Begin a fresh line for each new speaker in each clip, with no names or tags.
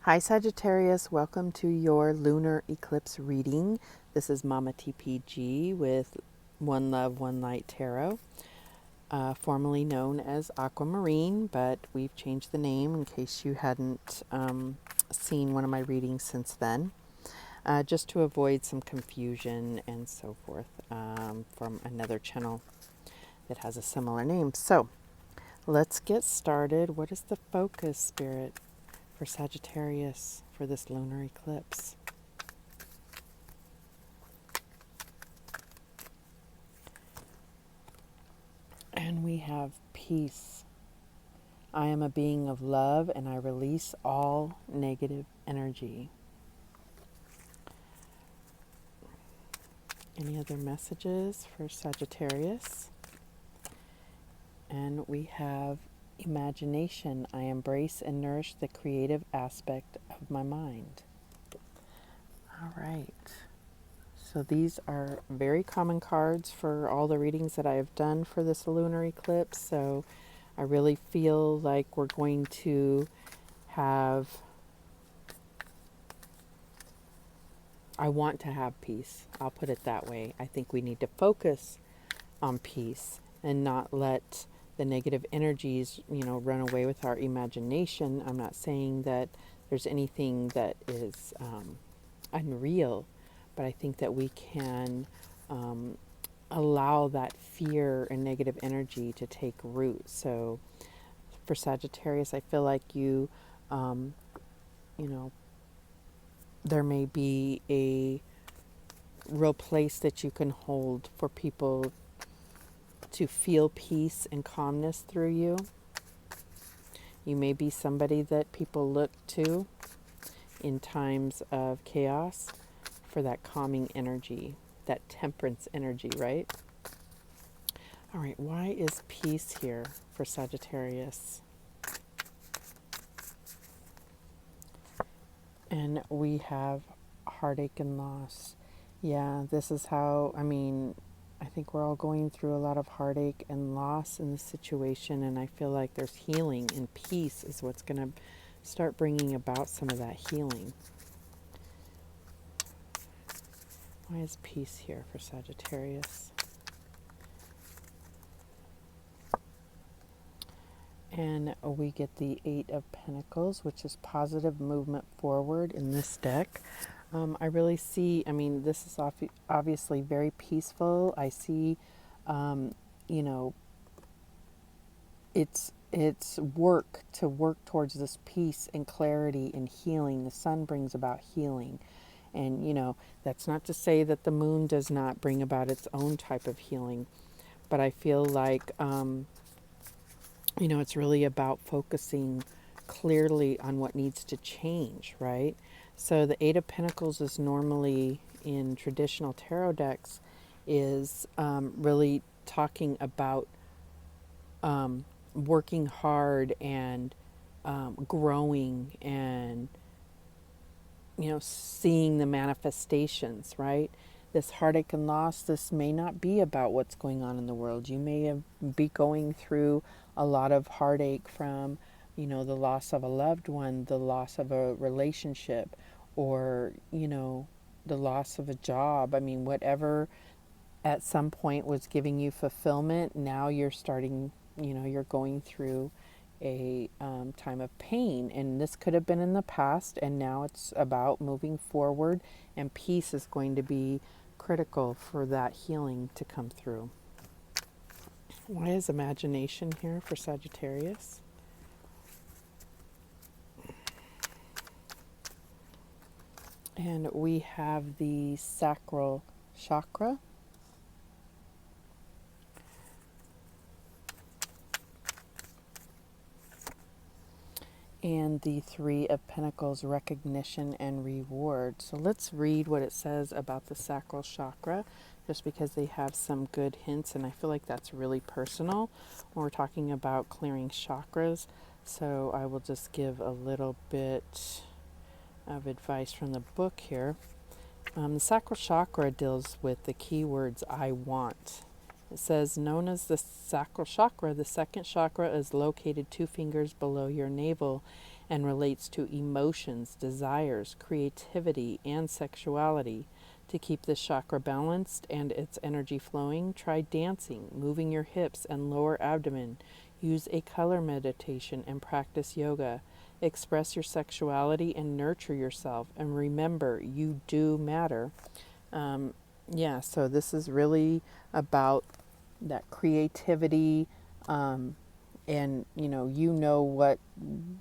Hi Sagittarius, welcome to your lunar eclipse reading. This is Mama TPG with One Love, One Light Tarot, formerly known as Aquamarine, but we've changed the name in case you hadn't seen one of my readings since then, just to avoid some confusion and so forth from another channel that has a similar name. So let's get started. What is the focus, Spirit, for Sagittarius for this lunar eclipse? And we have peace. I am a being of love and I release all negative energy. Any other messages for Sagittarius? And we have imagination. I embrace and nourish the creative aspect of my mind. All right. So these are very common cards for all the readings that I have done for this lunar eclipse. So I really feel like we're going to have, I want to have peace. I'll put it that way. I think we need to focus on peace and not let the negative energies, run away with our imagination. I'm not saying that there's anything that is unreal, but I think that we can allow that fear and negative energy to take root. So for Sagittarius, I feel like there may be a real place that you can hold for people to feel peace and calmness through you. You may be somebody that people look to in times of chaos for that calming energy, that temperance energy, right? All right, why is peace here for Sagittarius? And we have heartache and loss. Yeah, this is how, I think we're all going through a lot of heartache and loss in this situation, and I feel like there's healing, and peace is what's going to start bringing about some of that healing. Why is peace here for Sagittarius? And we get the Eight of Pentacles, which is positive movement forward in this deck. I really see, this is obviously very peaceful. I see, it's work to work towards this peace and clarity and healing. The sun brings about healing. And, that's not to say that the moon does not bring about its own type of healing. But I feel like, it's really about focusing clearly on what needs to change, right? So the Eight of Pentacles is normally in traditional tarot decks is really talking about working hard and growing and, seeing the manifestations, right? This heartache and loss, this may not be about what's going on in the world. You may be going through a lot of heartache from, the loss of a loved one, the loss of a relationship, or, the loss of a job. Whatever at some point was giving you fulfillment, now you're starting, you're going through a time of pain. And this could have been in the past, and now it's about moving forward, and peace is going to be critical for that healing to come through. Why is imagination here for Sagittarius? And we have the sacral chakra. And the Three of Pentacles, recognition and reward. So let's read what it says about the sacral chakra, just because they have some good hints, and I feel like that's really personal when we're talking about clearing chakras. So I will just give a little bit of advice from the book here. The sacral chakra deals with the keywords I want. It says, known as the sacral chakra, the second chakra is located 2 fingers below your navel and relates to emotions, desires, creativity, and sexuality. To keep this chakra balanced and its energy flowing, try dancing, moving your hips and lower abdomen. Use a color meditation and practice yoga. Express your sexuality and nurture yourself. And remember, you do matter. Yeah, so this is really about that creativity, and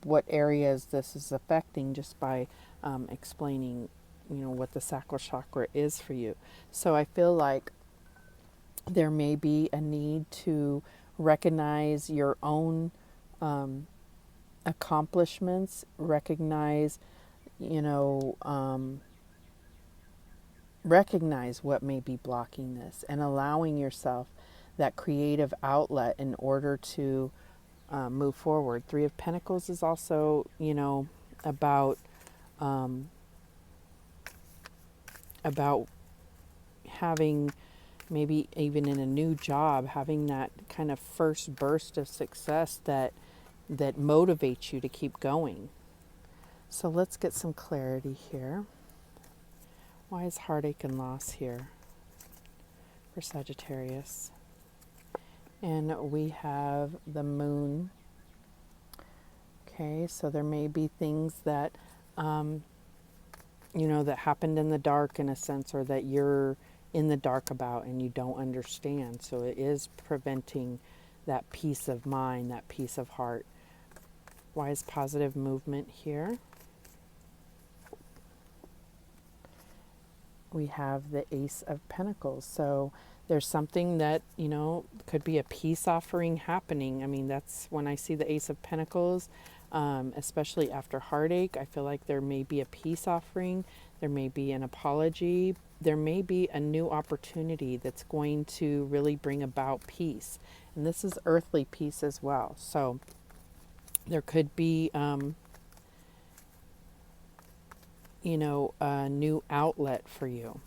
what areas this is affecting just by explaining what the sacral chakra is for you. So I feel like there may be a need to recognize your own accomplishments, recognize you know recognize what may be blocking this, and allowing yourself that creative outlet in order to move forward. Three of Pentacles is also, about um, about having, maybe even in a new job, having that kind of first burst of success that motivates you to keep going. So let's get some clarity here. Why is heartache and loss here for Sagittarius? And we have the moon. Okay, so there may be things that, that happened in the dark in a sense, or that you're in the dark about and you don't understand. So it is preventing that peace of mind, that peace of heart. Why is positive movement here? We have the Ace of Pentacles. So there's something that, could be a peace offering happening. I mean, that's when I see the Ace of Pentacles, especially after heartache. I feel like there may be a peace offering. There may be an apology. There may be a new opportunity that's going to really bring about peace. And this is earthly peace as well. So there could be, a new outlet for you.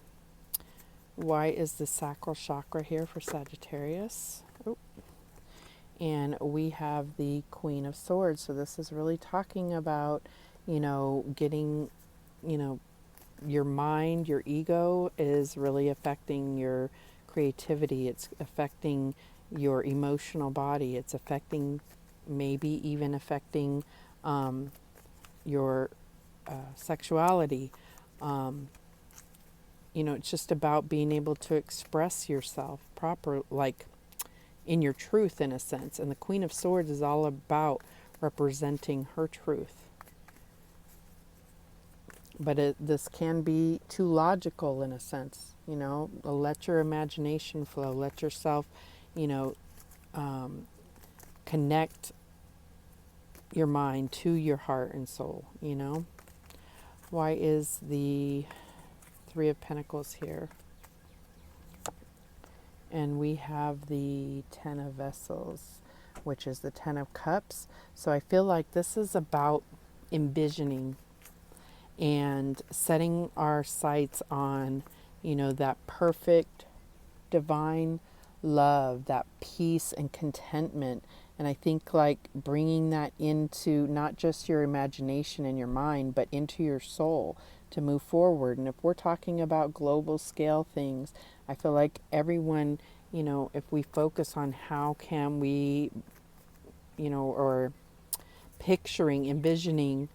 Why is the sacral chakra here for Sagittarius? Oh. And we have the Queen of Swords. So this is really talking about, getting, your mind, your ego is really affecting your creativity. It's affecting your emotional body. It's affecting, maybe even affecting your sexuality. It's just about being able to express yourself proper, like in your truth, in a sense. And the Queen of Swords is all about representing her truth. But this can be too logical in a sense, let your imagination flow, let yourself, connect your mind to your heart and soul, Why is the Three of Pentacles here? And we have the Ten of Vessels, which is the Ten of Cups. So I feel like this is about envisioning and setting our sights on, that perfect divine love, that peace and contentment. And I think like bringing that into not just your imagination and your mind, but into your soul to move forward. And if we're talking about global scale things, I feel like everyone, if we focus on how can we, or picturing, envisioning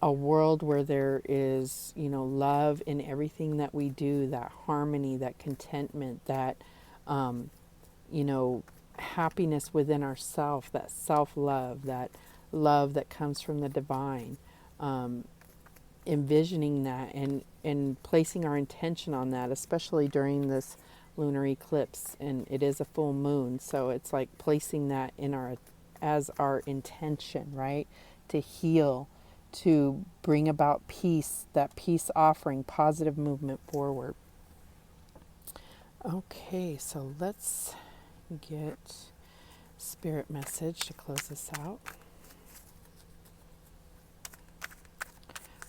a world where there is, love in everything that we do, that harmony, that contentment, that, happiness within ourselves, that self-love, that love that comes from the divine, envisioning that and placing our intention on that, especially during this lunar eclipse. And it is a full moon, so it's like placing that in as our intention, right? To heal, to bring about peace, that peace offering, positive movement forward. Okay, so let's get spirit message to close this out.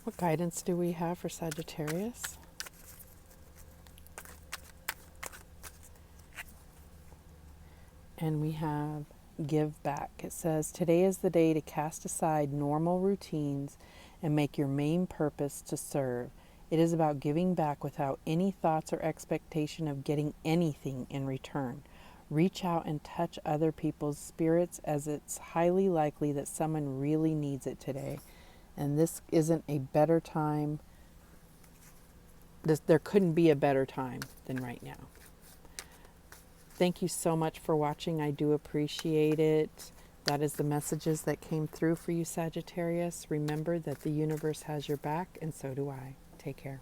What guidance do we have for Sagittarius? And we have give back. It says, today is the day to cast aside normal routines and make your main purpose to serve. It is about giving back without any thoughts or expectation of getting anything in return. Reach out and touch other people's spirits, as it's highly likely that someone really needs it today. And this isn't a better time. There couldn't be a better time than right now. Thank you so much for watching. I do appreciate it. That is the messages that came through for you, Sagittarius. Remember that the universe has your back, and so do I. Take care.